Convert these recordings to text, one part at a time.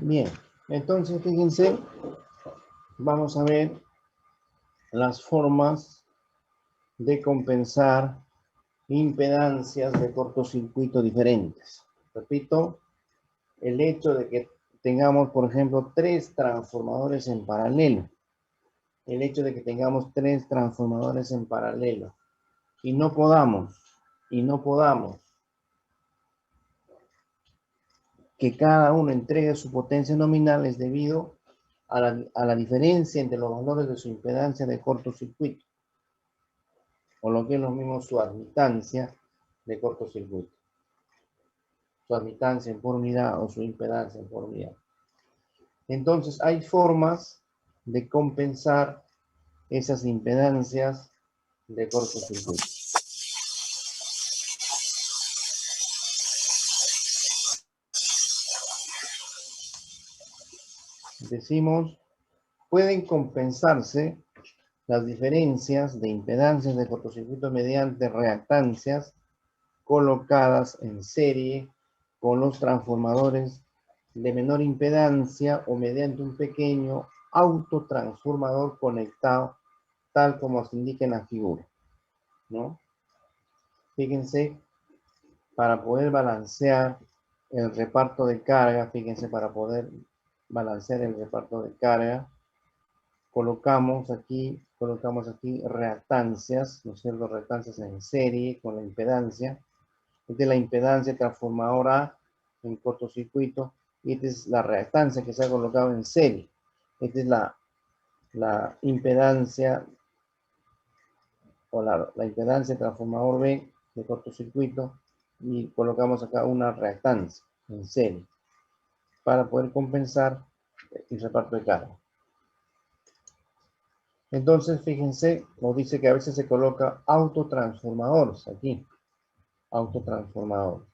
Bien, entonces fíjense, vamos a ver las formas de compensar impedancias de cortocircuito diferentes. Repito, el hecho de que tengamos, por ejemplo, 3 transformadores en paralelo. El hecho de que tengamos 3 transformadores en paralelo y no podamos que cada uno entregue su potencia nominal es debido a la diferencia entre los valores de su impedancia de cortocircuito, o lo que es lo mismo su admitancia de cortocircuito, su admitancia por unidad o su impedancia por unidad. Entonces hay formas de compensar esas impedancias de cortocircuito. Decimos, pueden compensarse las diferencias de impedancias de cortocircuito mediante reactancias colocadas en serie con los transformadores de menor impedancia o mediante un pequeño autotransformador conectado tal como se indica en la figura, ¿no? Fíjense, para poder balancear el reparto de carga, fíjense, para poder balancear el reparto de carga, colocamos aquí reactancias, ¿no es cierto? Reactancias en serie con la impedancia. Esta es la impedancia transformadora en cortocircuito y esta es la reactancia que se ha colocado en serie. Esta es la impedancia o la impedancia transformador B de cortocircuito y colocamos acá una reactancia en serie para poder compensar el reparto de carga. Entonces, fíjense, nos dice que a veces se coloca autotransformadores aquí, autotransformador.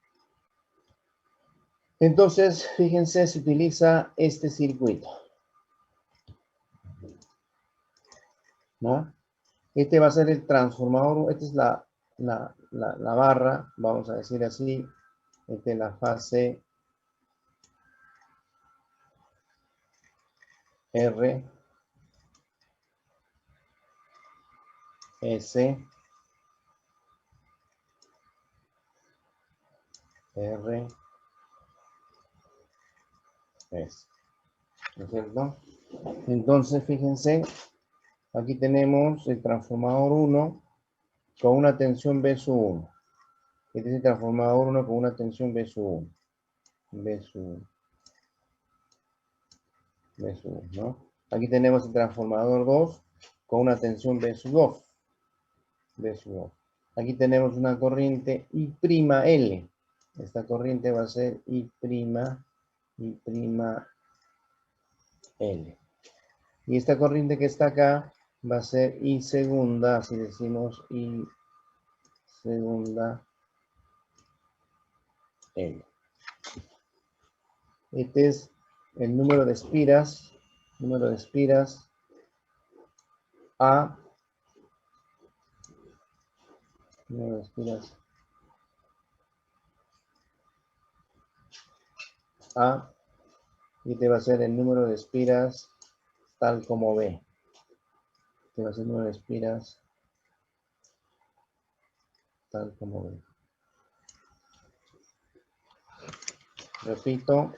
Entonces, fíjense, se utiliza este circuito, ¿no? Este va a ser el transformador, esta es la barra, vamos a decir así, esta es la fase R, S, R, S, ¿no es cierto? Entonces, fíjense, aquí tenemos el transformador 1 con una tensión B sub 1. Este es el transformador 1 con una tensión B sub 1. B sub 1, ¿no? Aquí tenemos el transformador 2 con una tensión B sub 2. B sub 2. Aquí tenemos una corriente I''L. Esta corriente va a ser I''L. Y esta corriente que está acá va a ser I segunda, así decimos I segunda L. Este es el número de espiras A, número de espiras A, y este va a ser el número de espiras tal como B. Este va a ser el número de espiras tal como B. Repito.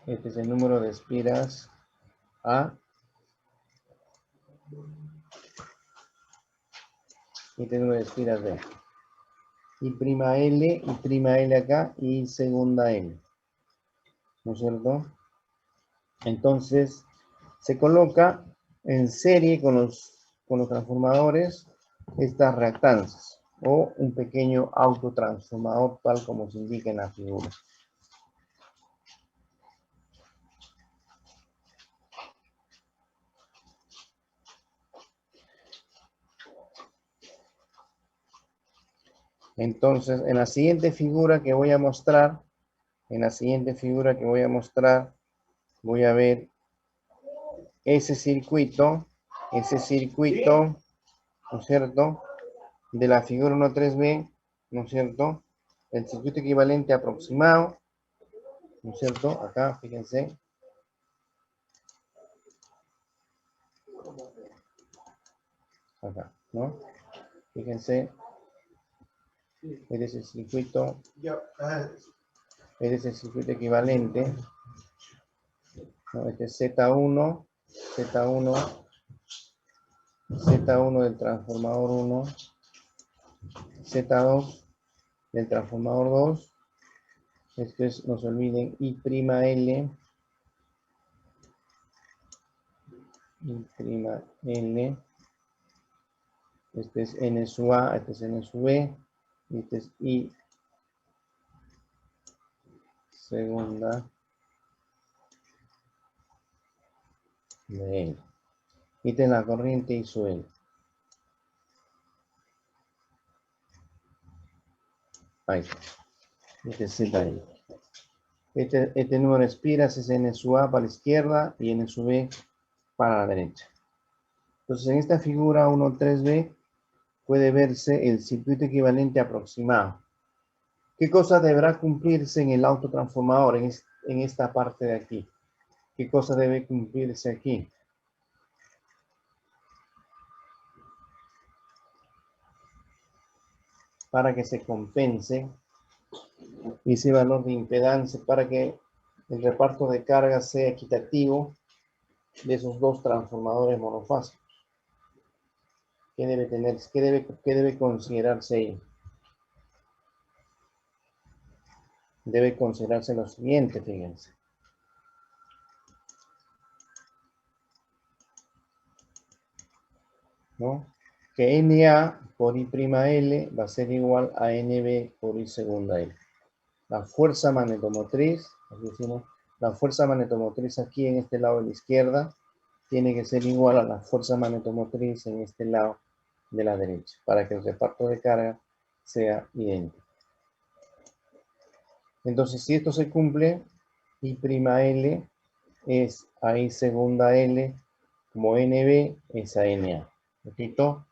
Este es el número de espiras A. Y este número de espiras B. I''L acá y segunda L. ¿No es cierto? Entonces, se coloca en serie con los transformadores estas reactancias o un pequeño autotransformador tal como se indica en la figura. Entonces, en la siguiente figura que voy a mostrar, voy a ver ese circuito, ¿no es cierto?, de la figura 1.3b, ¿no es cierto? El circuito equivalente aproximado, ¿no es cierto? Acá, fíjense. Acá, ¿no? Fíjense, este es el circuito, este es el circuito equivalente, ¿no? Este es Z1, Z1, Z1 del transformador 1, Z2 del transformador 2, esto es, no se olviden, I'L, I'L, este es N sub A, este es N sub B, y este es I segunda de L. Y esta es la corriente I sub L. Ahí está. Este es ZL. Este número de espiras es N sub A para la izquierda y N sub B para la derecha. Entonces, en esta figura 1.3b puede verse el circuito equivalente aproximado. ¿Qué cosa deberá cumplirse en el autotransformador, en esta parte de aquí? ¿Qué cosa debe cumplirse aquí? Para que se compense ese valor de impedancia, para que el reparto de carga sea equitativo de esos dos transformadores monofásicos. ¿Qué debe tener? ¿Qué debe considerarse ahí? Debe considerarse lo siguiente, fíjense. ¿No? Que NA por I'L va a ser igual a NB por I segunda L. La fuerza magnetomotriz, así decimos, la fuerza magnetomotriz aquí en este lado de la izquierda tiene que ser igual a la fuerza magnetomotriz en este lado de la derecha, para que el reparto de carga sea idéntico. Entonces, si esto se cumple, I'L es a I segunda L, como NB es a NA. ¿Repito?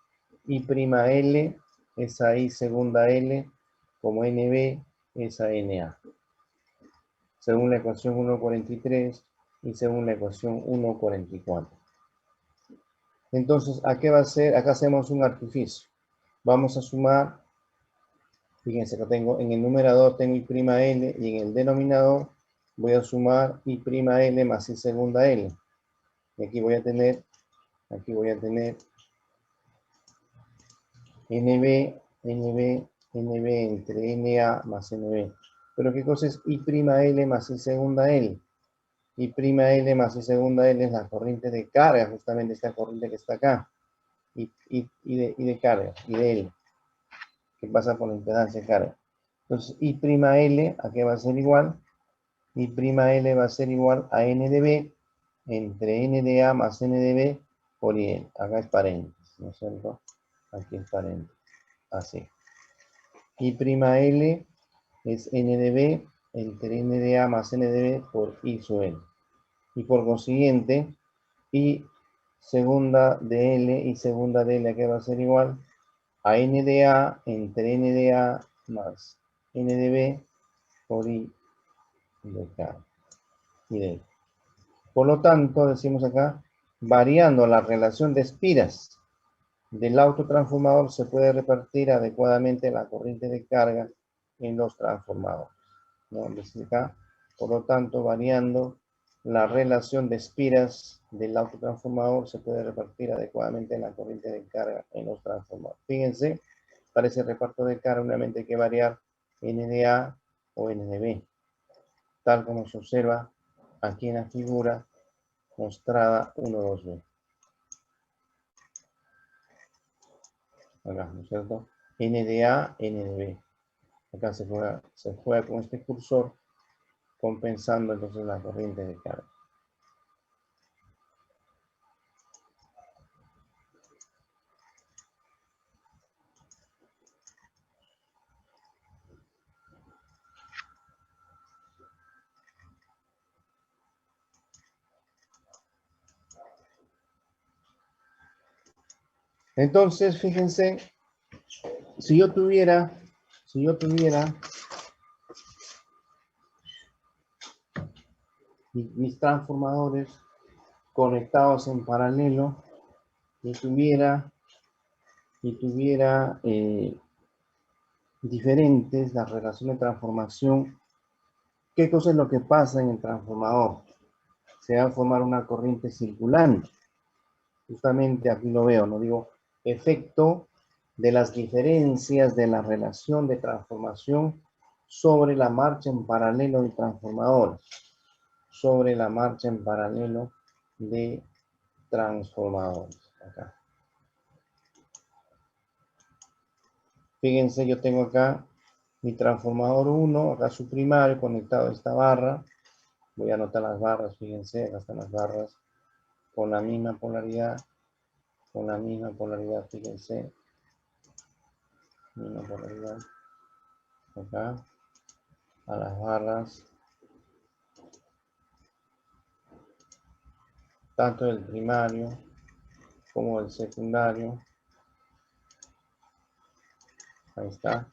I'L es a I segunda L, como NB es a NA. Según la ecuación 1.43 y según la ecuación 1.44. Entonces, ¿a qué va a ser? Acá hacemos un artificio. Vamos a sumar, fíjense que tengo en el numerador tengo I'L y en el denominador voy a sumar I'L más I segunda L. Y aquí voy a tener NB, NB, NB entre NA más NB. Pero ¿qué cosa es I'L más I segunda L? I'L más I segunda L es la corriente de carga, justamente esta corriente que está acá. Y de carga, y de L, que pasa por la impedancia de carga. Entonces, I'L, ¿a qué va a ser igual? I'L va a ser igual a N de B entre N de A más N de B por IL. Acá es paréntesis, ¿no es cierto? Aquí es paréntesis. Así. I'L es N de B entre N de A más N de B por I sub L. Y por consiguiente, I segunda de L y segunda de L, ¿a qué va a ser igual? A N de A entre N de A más N de B por I de K y de L. Por lo tanto, decimos acá, variando la relación de espiras del autotransformador se puede repartir adecuadamente la corriente de carga en los transformadores. ¿No? Desde acá, por lo tanto, variando la relación de espiras del autotransformador se puede repartir adecuadamente la corriente de carga en los transformadores. Fíjense, para ese reparto de carga únicamente hay que variar N de A o N de B, tal como se observa aquí en la figura mostrada 1.2b. Acá, ¿no es cierto? N de A, N de B. Acá se juega con este cursor compensando entonces la corriente de carga. Entonces, fíjense, si yo tuviera Si yo tuviera mis transformadores conectados en paralelo y tuviera diferentes las relaciones de transformación, ¿qué cosa es lo que pasa en el transformador? Se va a formar una corriente circulante. Justamente aquí lo veo, no digo efecto de las diferencias de la relación de transformación sobre la marcha en paralelo de transformadores. Sobre la marcha en paralelo de transformadores. Acá. Fíjense, yo tengo acá mi transformador 1, acá su primario conectado a esta barra. Voy a anotar las barras, fíjense, acá están las barras con la misma polaridad, fíjense. Misma polaridad. Acá, a las barras, tanto del primario como del secundario. Ahí está.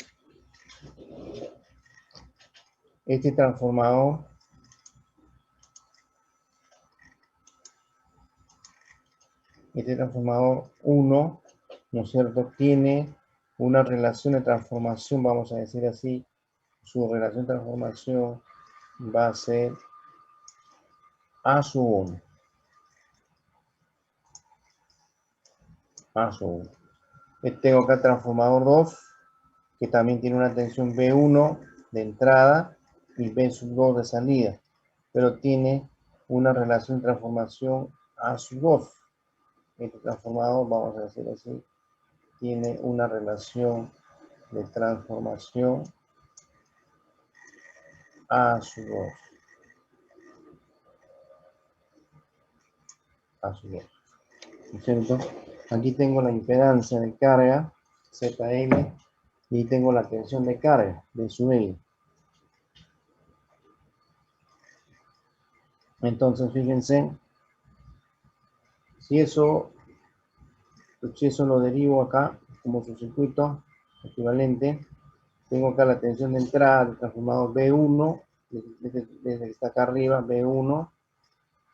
Este transformador Este transformador 1, ¿no es cierto?, tiene una relación de transformación, vamos a decir así, su relación de transformación va a ser A sub 1. A sub 1. Tengo acá el transformador 2, que también tiene una tensión B1 de entrada y B sub 2 de salida, pero tiene una relación de transformación A sub 2. Este transformador, vamos a decir así, tiene una relación de transformación A sub 2. A sub 2. ¿No es cierto? Aquí tengo la impedancia de carga, ZL, y tengo la tensión de carga, de sub L. Entonces, fíjense, si eso lo derivo acá como su circuito equivalente, tengo acá la tensión de entrada del transformador B1, desde que está acá arriba, B1, ¿no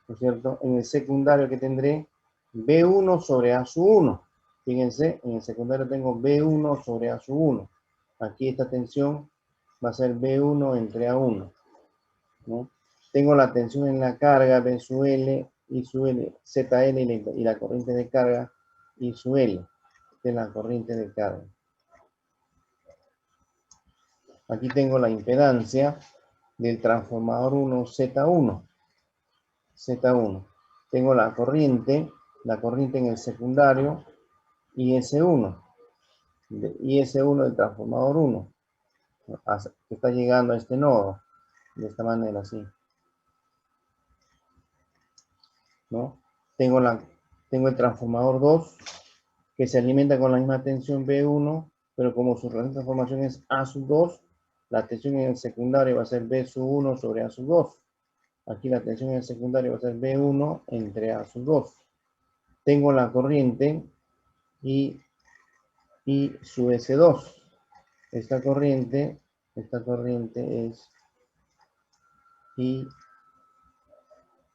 es cierto? En el secundario que tendré B1 sobre A sub 1. Fíjense, en el secundario tengo B1 sobre A sub 1. Aquí esta tensión va a ser B1 entre A1, ¿no? Tengo la tensión en la carga B sub L, I sub L, ZL y la corriente de carga I sub L. Esta es la corriente de carga. Aquí tengo la impedancia del transformador 1 Z1. Z1. Tengo la corriente en el secundario IS1. IS1 del transformador 1. Que está llegando a este nodo. De esta manera, así. ¿No? Tengo el transformador 2, que se alimenta con la misma tensión B1, pero como su relación de transformación es A sub 2, la tensión en el secundario va a ser B sub 1 sobre A sub 2. Aquí la tensión en el secundario va a ser B1 entre A sub 2. Tengo la corriente I sub S2. Esta corriente es I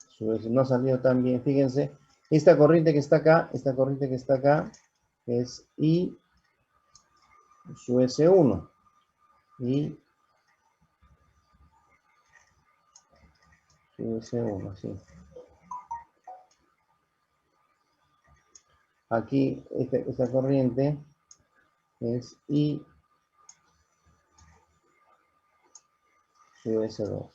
sub S. No ha salido tan bien, fíjense. Esta corriente que está acá, es I sub S1. I sub S1, sí. Aquí, esta corriente es I sub S2.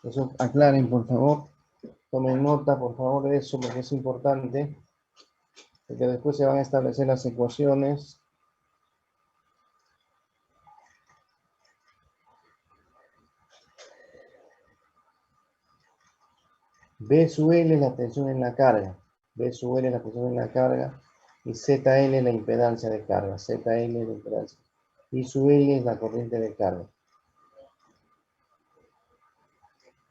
Eso aclaren, por favor. Tomen nota, por favor, de eso, porque es importante. Porque después se van a establecer las ecuaciones. B sub L es la tensión en la carga. B sub L es la tensión en la carga. Y ZL es la impedancia de carga. ZL es la impedancia. Y sub L es la corriente de carga.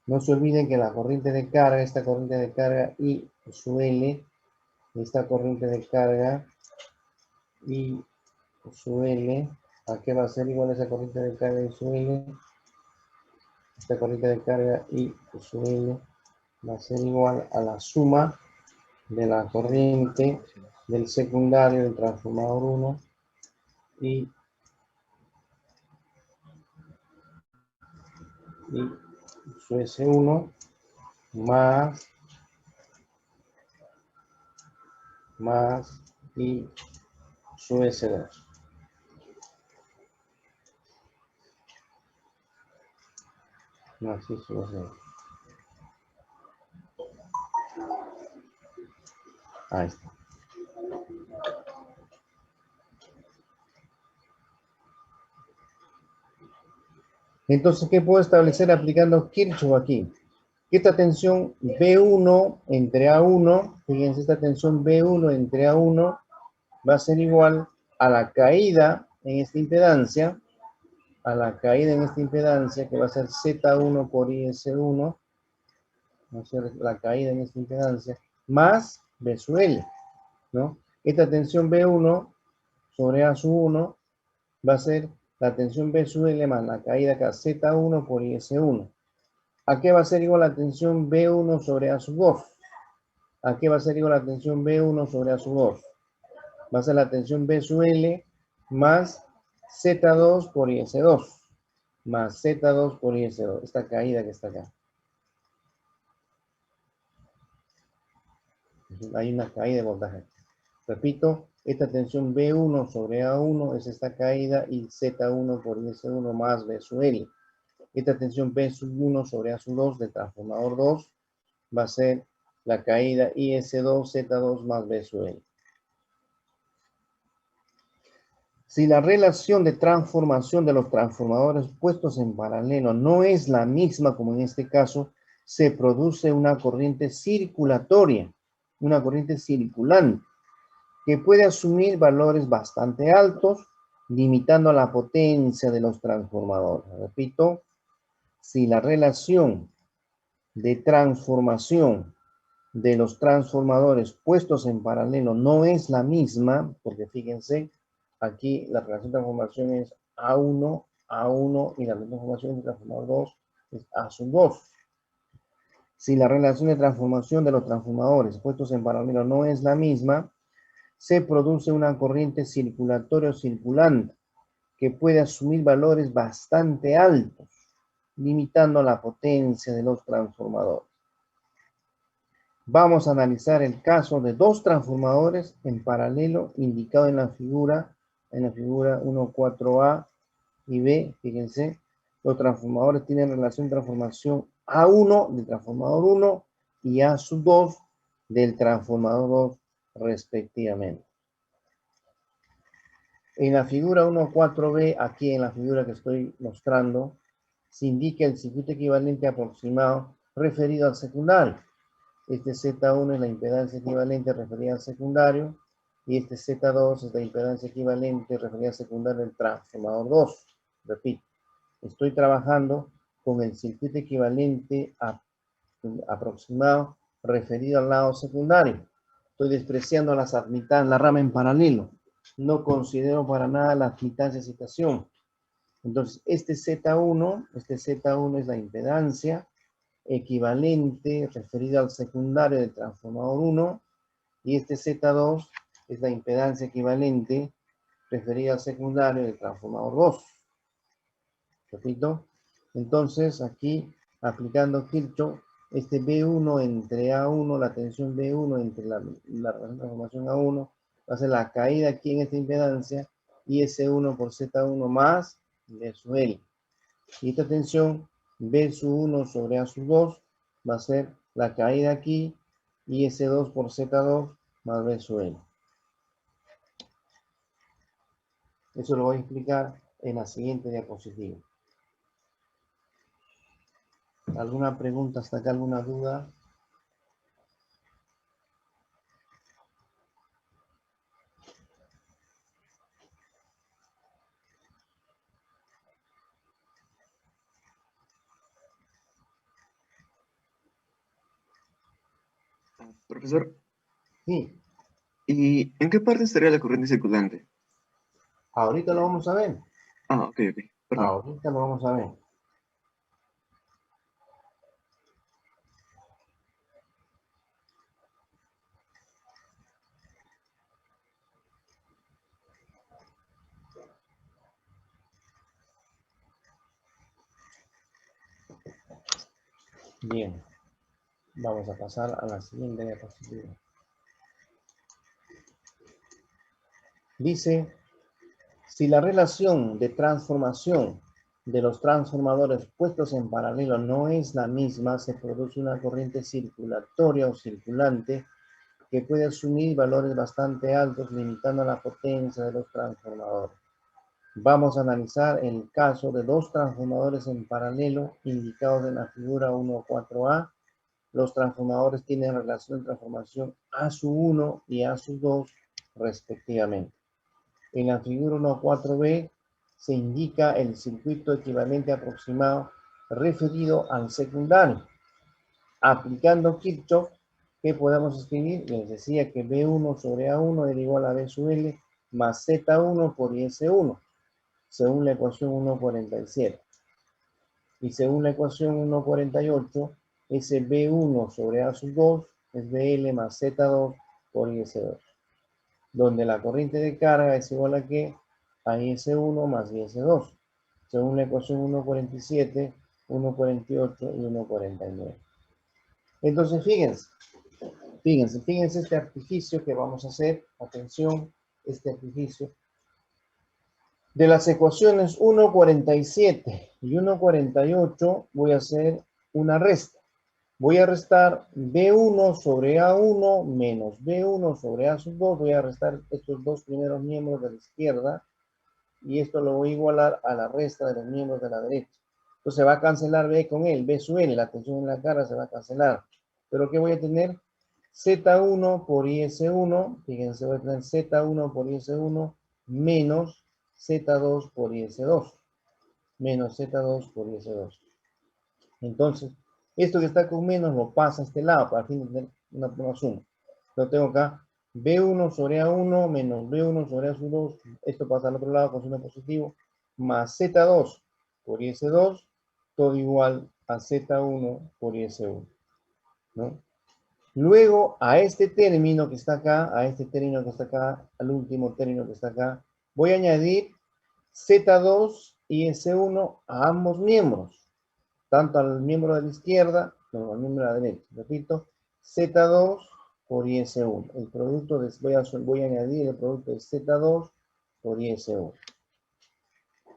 No se olviden que la corriente de carga, esta corriente de carga I su L, esta corriente de carga I su L, ¿a qué va a ser igual esa corriente de carga I su L? Esta corriente de carga I su L va a ser igual a la suma de la corriente del secundario del transformador 1 y su S1 más y su S2. Más y su S2. Ahí está. Entonces, ¿qué puedo establecer aplicando Kirchhoff aquí? Esta tensión B1 entre A1, fíjense, esta tensión B1 entre A1 va a ser igual a la caída en esta impedancia, que va a ser Z1 por IS1, va a ser la caída en esta impedancia, más B sub L, ¿no? Esta tensión B1 sobre A sub 1 va a ser la tensión B sub L más la caída acá, Z1 por IS1. ¿A qué va a ser igual la tensión B1 sobre A sub 2? ¿A qué va a ser igual la tensión B1 sobre A sub 2? Va a ser la tensión B sub L más Z2 por IS2. Más Z2 por IS2. Esta caída que está acá. Hay una caída de voltaje. Repito, esta tensión B1 sobre A1 es esta caída y Z1 por IS1 más B sub L. Esta tensión B sub 1 sobre A sub 2 del transformador 2 va a ser la caída IS2 Z2 más B sub L. Si la relación de transformación de los transformadores puestos en paralelo no es la misma como en este caso, se produce una corriente circulatoria, una corriente circulante, que puede asumir valores bastante altos, limitando la potencia de los transformadores. Repito, si la relación de transformación de los transformadores puestos en paralelo no es la misma, porque fíjense, aquí la relación de transformación es A1, A1 y la relación de transformación de transformador 2 es A sub 2. Si la relación de transformación de los transformadores puestos en paralelo no es la misma, se produce una corriente circulatoria o circulante que puede asumir valores bastante altos, limitando la potencia de los transformadores. Vamos a analizar el caso de dos transformadores en paralelo indicado en la figura 1.4a y b. Fíjense, los transformadores tienen relación de transformación A1 del transformador 1 y A sub 2 del transformador 2 respectivamente. En la figura 1.4b, aquí en la figura que estoy mostrando, se indica el circuito equivalente aproximado referido al secundario. Este Z1 es la impedancia equivalente referida al secundario y este Z2 es la impedancia equivalente referida al secundario del transformador 2. Repito, estoy trabajando con el circuito equivalente aproximado referido al lado secundario. Estoy despreciando las admitancias, la rama en paralelo. No considero para nada la admitancia de excitación. Entonces, este Z1 es la impedancia equivalente referida al secundario del transformador 1 y este Z2 es la impedancia equivalente referida al secundario del transformador 2. Repito, entonces aquí aplicando Kirchhoff, este B1 entre A1, la tensión B1 entre la relación de transformación A1, va a ser la caída aquí en esta impedancia y S1 por Z1 más B sub L. Y esta tensión B sub 1 sobre A sub 2 va a ser la caída aquí y S2 por Z2 más B sub L. Eso lo voy a explicar en la siguiente diapositiva. ¿Alguna pregunta hasta acá? ¿Alguna duda? Profesor, Sí, ¿y en qué parte estaría la corriente circulante? ahorita lo vamos a ver. Ok, ok, perdón. Ahorita lo vamos a ver. Bien, vamos a pasar a la siguiente diapositiva. Dice, si la relación de transformación de los transformadores puestos en paralelo no es la misma, se produce una corriente circulatoria o circulante que puede asumir valores bastante altos, limitando la potencia de los transformadores. Vamos a analizar el caso de dos transformadores en paralelo indicados en la figura 1.4a. Los transformadores tienen relación de transformación A sub 1 y A sub 2 respectivamente. En la figura 1.4b se indica el circuito equivalente aproximado referido al secundario. Aplicando Kirchhoff, ¿qué podemos escribir? Les decía que B1 sobre A1 era igual a B sub L más Z1 por IS1, según la ecuación 1.47. Y según la ecuación 1.48, ese B1 sobre A sub 2 es BL más Z2 por IS2, donde la corriente de carga es igual a ¿qué? A IS1 más IS2, según la ecuación 1.47, 1.48 y 1.49. Entonces, fíjense este artificio que vamos a hacer. Atención, este artificio. De las ecuaciones 1.47 y 1.48 voy a hacer una resta. Voy a restar B1 sobre A1 menos B1 sobre A sub 2. Voy a restar estos dos primeros miembros de la izquierda y esto lo voy a igualar a la resta de los miembros de la derecha. Entonces se va a cancelar B con él, B sub L, la tensión en la cara se va a cancelar. Pero ¿qué voy a tener? Z1 por IS1, fíjense, voy a tener Z1 por IS1 menos Z2 por IS2, menos Z2 por IS2. Entonces, esto que está con menos lo pasa a este lado para fin de tener una suma. Lo tengo acá, B1 sobre A1 menos B1 sobre A sub 2, esto pasa al otro lado con signo positivo, más Z2 por IS2, todo igual a Z1 por IS1, ¿no? Luego, a este término que está acá, a este término que está acá, al último término que está acá, voy a añadir Z2 y S1 a ambos miembros, tanto al miembro de la izquierda como al miembro de la derecha. Repito, Z2 por IS1. El producto de, voy a añadir el producto de Z2 por IS1.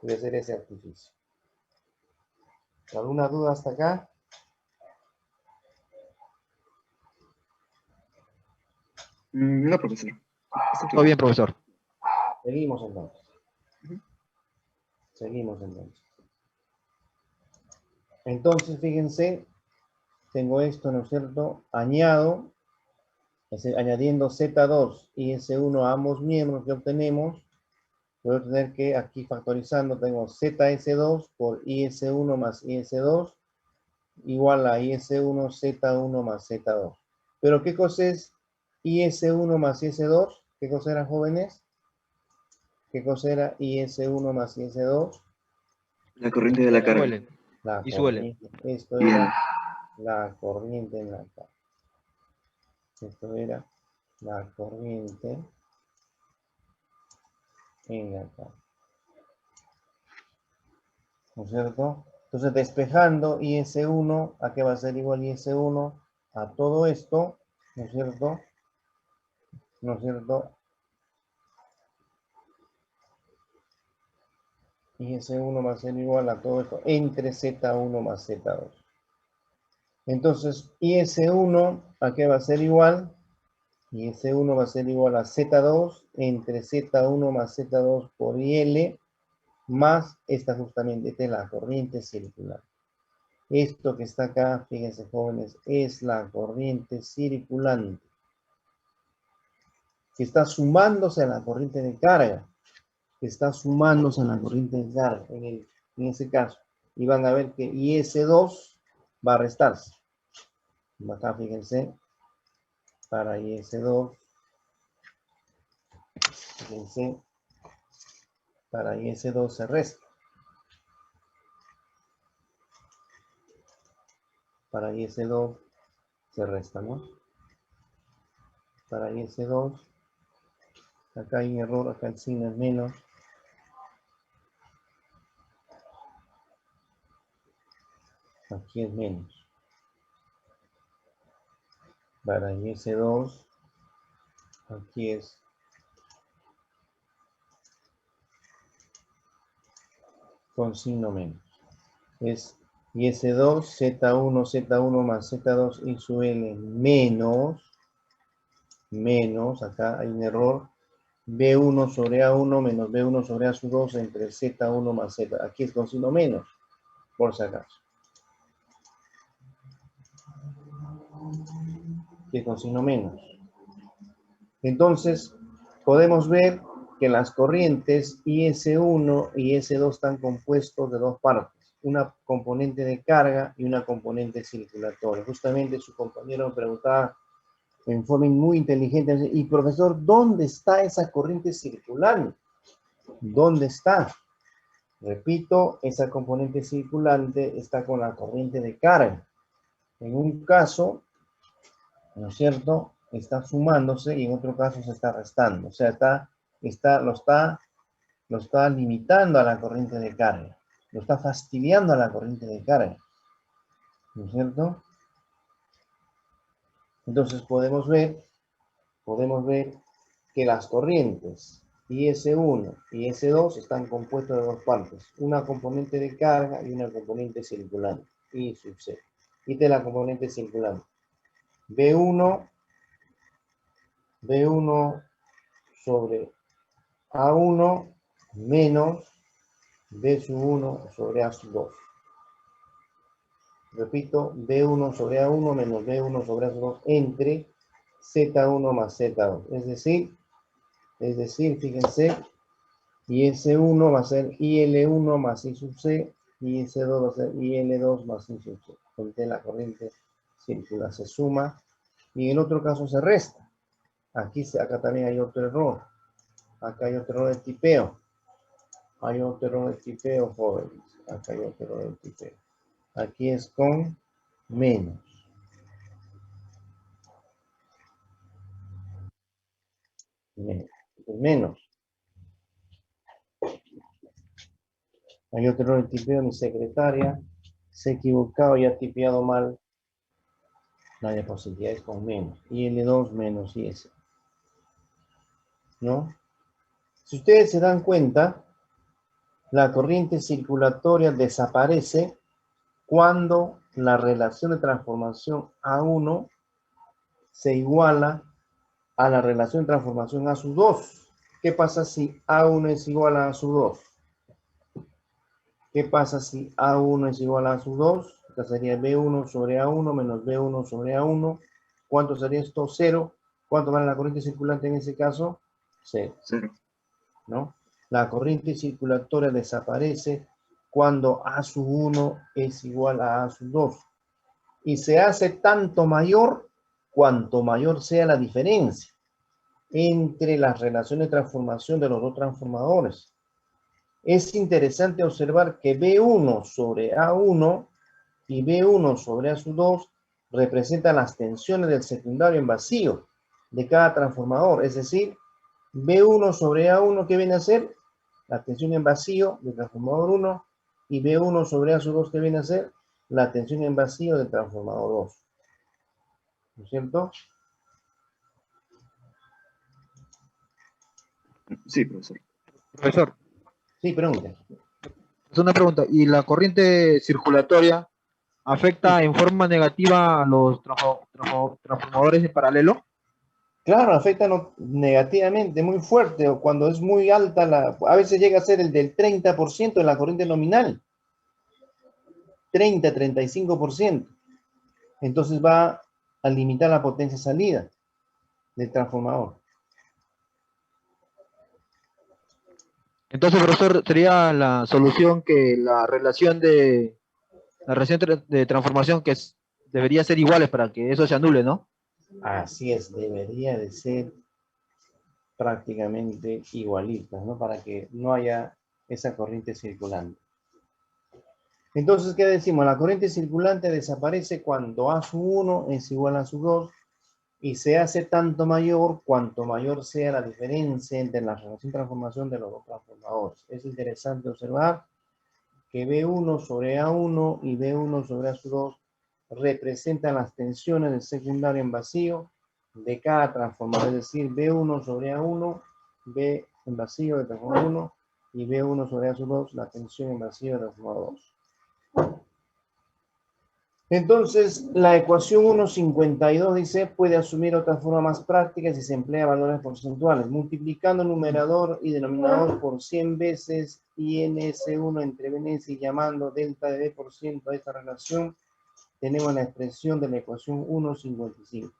Voy a hacer ese artificio. ¿Alguna duda hasta acá? No, profesor. Está Todo claro. bien, profesor. Seguimos entonces. Seguimos entonces. Entonces, fíjense, tengo esto, ¿no es cierto? Añadiendo Z2 y S1 a ambos miembros que obtenemos, voy a obtener que aquí factorizando tengo ZS2 por IS1 más IS2 igual a IS1 Z1 más Z2. Pero ¿qué cosa es IS1 más IS2? ¿Qué cosa era, jóvenes? ¿Qué cosa era IS1 más IS2? La corriente de la carga. Suelen. La Y suelen. corriente. Esto Bien. era la corriente en la carga. Esto era la corriente en la carga. ¿No es cierto? Entonces, despejando IS1, ¿a qué va a ser igual IS1? A todo esto, ¿no es cierto? ¿No es cierto? IS1 va a ser igual a todo esto entre Z1 más Z2. Entonces, IS1, ¿a qué va a ser igual? IS1 va a ser igual a Z2 entre Z1 más Z2 por IL, más esta justamente, esta es la corriente circular. Esto que está acá, fíjense jóvenes, es la corriente circulante, que está sumándose a la corriente de carga, que está sumándose a la corriente de carga en ese caso. Y van a ver que IS2 va a restarse. Acá fíjense, para IS2, fíjense, para IS2 se resta. Para IS2 se resta, ¿no? Para IS2, acá hay un error, acá el signo es menos. Aquí es menos. Para IS2, aquí es con signo menos. Es IS2, Z1, Z1 más Z2 y su L menos, acá hay un error, B1 sobre A1 menos B1 sobre A sub 2 entre Z1 más Z. Aquí es con signo menos, por si acaso. Aquí es con signo menos. Entonces, podemos ver que las corrientes IS1 y IS2 están compuestos de dos partes. Una componente de carga y una componente circulatoria. Justamente su compañero me preguntaba en forma muy inteligente, y profesor, ¿dónde está esa corriente circulante? ¿Dónde está? Repito, esa componente circulante está con la corriente de carga. En un caso, ¿no es cierto?, está sumándose y en otro caso se está restando. O sea, lo está limitando a la corriente de carga. Lo está fastidiando a la corriente de carga. ¿No es cierto? Entonces podemos ver que las corrientes IS1 y IS2 están compuestas de dos partes. Una componente de carga y una componente circulante. I sub C. Y de la componente circulante. B1 sobre A1 menos B sub 1 sobre A sub 2. Repito, B1 sobre A1 menos B1 sobre A sub 2 entre Z1 más Z2. Es decir, fíjense, IS1 va a ser IL1 más I sub C, y IS2 va a ser IL2 más I sub C. Donde la corriente circular se suma, y en otro caso se resta. Acá también hay otro error. Acá hay otro error de tipeo. Hay otro error de tipeo, jóvenes. Acá hay otro error de tipeo. Aquí es con menos. Menos. Hay otro error de tipeo, mi secretaria se ha equivocado y ha tipeado mal la diapositiva, es con menos. IL2 menos IS. ¿No? Si ustedes se dan cuenta, la corriente circulatoria desaparece cuando la relación de transformación A1 se iguala a la relación de transformación A sub 2. ¿Qué pasa si A1 es igual a A sub 2? ¿Qué pasa si A1 es igual a A sub 2? Esta sería B1 sobre A1 menos B1 sobre A1. ¿Cuánto sería esto? 0. ¿Cuánto vale la corriente circulante en ese caso? 0. 0. ¿No? La corriente circulatoria desaparece cuando A sub 1 es igual a A sub 2. Y se hace tanto mayor cuanto mayor sea la diferencia entre las relaciones de transformación de los dos transformadores. Es interesante observar que B1 sobre A1 y B1 sobre A sub 2 representan las tensiones del secundario en vacío de cada transformador. Es decir, B1 sobre A1, ¿qué viene a ser? La tensión en vacío del transformador 1, y B1 sobre A sub 2, ¿qué viene a ser? La tensión en vacío del transformador 2. ¿No es cierto? Sí, profesor. Profesor, Sí, pregunta. es una pregunta. ¿Y la corriente circulatoria afecta en forma negativa a los transformadores en paralelo? Claro, afecta negativamente, muy fuerte, o cuando es muy alta, a veces llega a ser el del 30% de la corriente nominal. 30-35%. Entonces va a limitar la potencia salida del transformador. Entonces, profesor, sería la solución que la relación de transformación debería ser iguales para que eso se anule, ¿no? Así es, debería de ser prácticamente igualitas, ¿no? Para que no haya esa corriente circulante. Entonces, ¿qué decimos? La corriente circulante desaparece cuando A sub 1 es igual a A sub 2 y se hace tanto mayor cuanto mayor sea la diferencia entre la relación de transformación de los dos transformadores. Es interesante observar que B1 sobre A1 y B1 sobre A sub 2 representan las tensiones del secundario en vacío de cada transformador, es decir, B1 sobre A1, B en vacío de transformador 1 y B1 sobre A sub 2, la tensión en vacío de transformador 2. Entonces, la ecuación 1.52 dice, puede asumir otra forma más práctica si se emplea valores porcentuales, multiplicando numerador y denominador por 100 veces INS1 entre BNS y llamando delta de B% a esta relación, tenemos la expresión de la ecuación 1.55.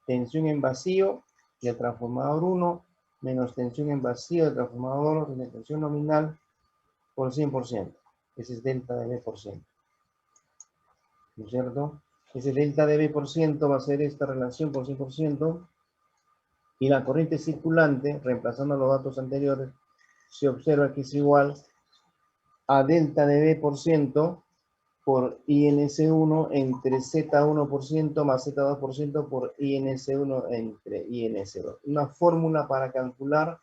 Tensión en vacío del transformador 1 menos tensión en vacío del transformador 2 de tensión nominal por 100%. Ese es delta de B%. ¿No es cierto? Ese delta de B% va a ser esta relación por 100%. Y la corriente circulante, reemplazando los datos anteriores, se observa que es igual a delta de B% por INS1 entre Z1% más Z2% por INS1 entre INS2. Una fórmula para calcular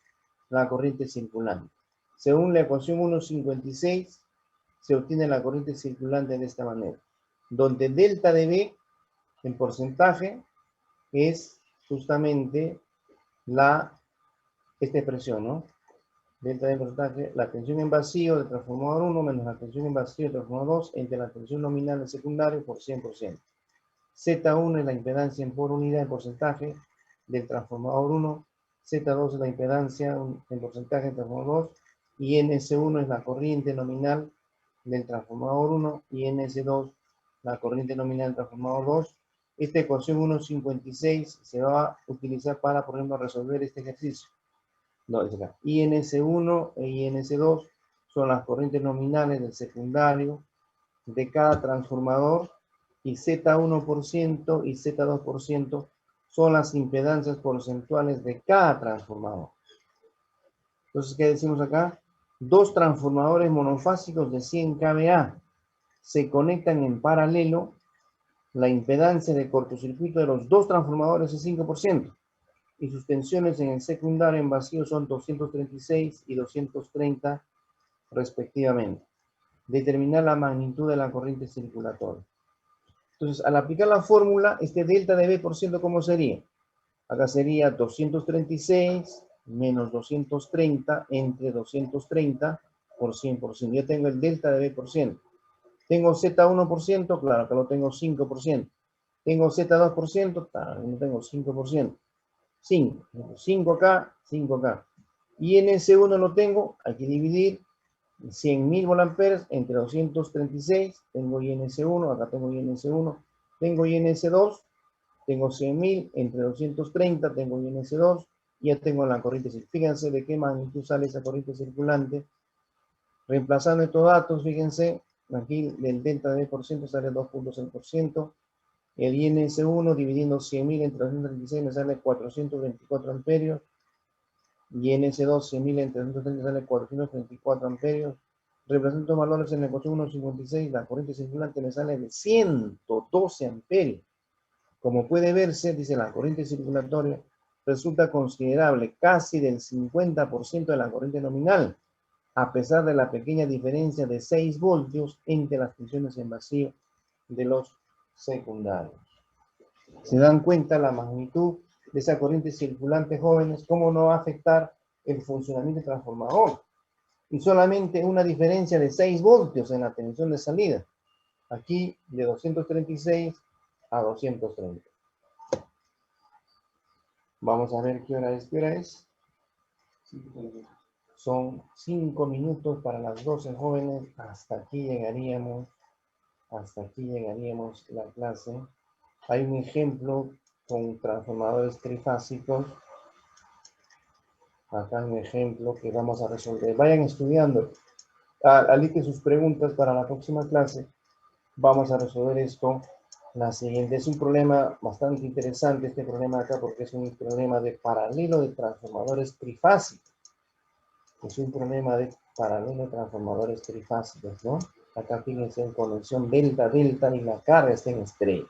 la corriente circulante. Según la ecuación 1.56, se obtiene la corriente circulante de esta manera, donde delta de B en porcentaje es justamente esta expresión, ¿no? Delta de porcentaje, la tensión en vacío del transformador 1 menos la tensión en vacío del transformador 2 entre la tensión nominal del secundario por 100%. Z1 es la impedancia por unidad en porcentaje del transformador 1, Z2 es la impedancia en porcentaje del transformador 2 y NS1 es la corriente nominal del transformador 1 y NS2 la corriente nominal del transformador 2. Esta ecuación 1.56 se va a utilizar para, por ejemplo, resolver este ejercicio. No, es acá. INS1 e INS2 son las corrientes nominales del secundario de cada transformador y Z1% y Z2% son las impedancias porcentuales de cada transformador. Entonces, ¿qué decimos acá? Dos transformadores monofásicos de 100 kVA se conectan en paralelo. La impedancia de cortocircuito de los dos transformadores es 5%. Y sus tensiones en el secundario en vacío son 236 y 230 respectivamente. Determinar la magnitud de la corriente circulatoria. Entonces, al aplicar la fórmula, este delta de B%, ¿cómo sería? Acá sería 236 menos 230 entre 230 por 100%. Yo tengo el delta de B%. Tengo Z1%, claro, acá lo tengo 5%. Tengo Z2%, claro, no tengo 5%. 5 acá, 5 acá. Y en ese 1 lo tengo, hay que dividir 100.000 volamperes entre 236, tengo INS1, acá tengo INS1, tengo INS2, tengo 100.000 entre 230, tengo INS2, y ya tengo la corriente circulante. Fíjense de qué magnitud sale esa corriente circulante. Reemplazando estos datos, fíjense, aquí del delta de B% sale 2.6%. El INS1 dividiendo 100.000 entre 236 me sale 424 amperios. Y INS2 100.000 entre 230 sale 434 amperios. Reemplazando estos valores en la ecuación 1.56, la corriente circulante me sale de 112 amperios. Como puede verse, dice la corriente circulatoria, resulta considerable, casi del 50% de la corriente nominal, a pesar de la pequeña diferencia de 6 voltios entre las tensiones en vacío de los secundarios. ¿Se dan cuenta la magnitud de esa corriente circulante, jóvenes? ¿Cómo no va a afectar el funcionamiento del transformador? Y solamente una diferencia de 6 voltios en la tensión de salida. Aquí de 236 a 230. Vamos a ver qué hora es. ¿Qué hora es? Son 5 minutos para las 12, jóvenes. Hasta aquí llegaríamos la clase. Hay un ejemplo con transformadores trifásicos. Acá hay un ejemplo que vamos a resolver. Vayan estudiando. Alisten sus preguntas para la próxima clase. Vamos a resolver esto La siguiente es un problema bastante interesante, este problema acá, porque es un problema de paralelo de transformadores trifásicos. Es un problema de paralelo de transformadores trifásicos, ¿no? Acá fíjense en conexión delta-delta y la carga está en estrella.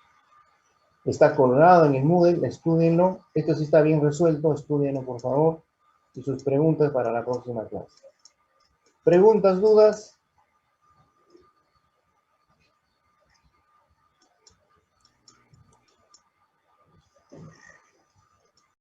Está colgado en el Moodle, estúdienlo. Esto sí está bien resuelto, estúdienlo por favor. Y sus preguntas para la próxima clase. ¿Preguntas, dudas?